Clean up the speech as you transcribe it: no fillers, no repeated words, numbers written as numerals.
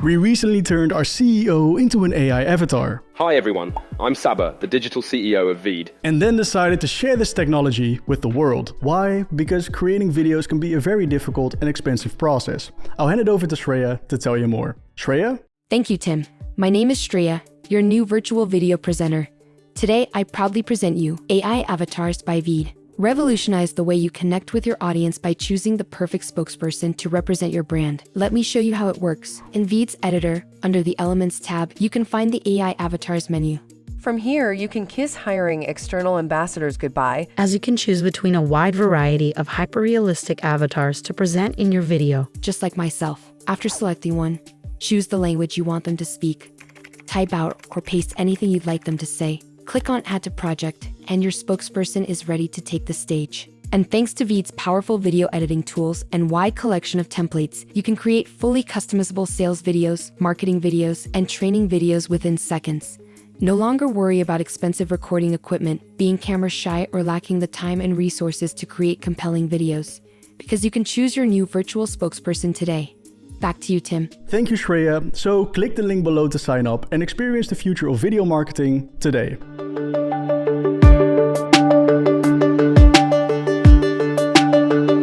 We recently turned our CEO into an AI avatar. Hi everyone, I'm Saba, the digital CEO of VEED. And then decided to share this technology with the world. Why? Because creating videos can be a very difficult and expensive process. I'll hand it over to Shreya to tell you more. Shreya? Thank you, Tim. My name is Shreya, your new virtual video presenter. Today, I proudly present you AI Avatars by VEED. Revolutionize the way you connect with your audience by choosing the perfect spokesperson to represent your brand. Let me show you how it works. In VEED's editor, under the Elements tab, you can find the AI Avatars menu. From here, you can kiss hiring external ambassadors goodbye, as you can choose between a wide variety of hyper-realistic avatars to present in your video. Just like myself. After selecting one, choose the language you want them to speak. Type out or paste anything you'd like them to say. Click on Add to Project, and your spokesperson is ready to take the stage. And thanks to VEED's powerful video editing tools and wide collection of templates, you can create fully customizable sales videos, marketing videos, and training videos within seconds. No longer worry about expensive recording equipment, being camera shy, or lacking the time and resources to create compelling videos. Because you can choose your new virtual spokesperson today. Back to you, Tim. Thank you, Shreya. So click the link below to sign up and experience the future of video marketing today.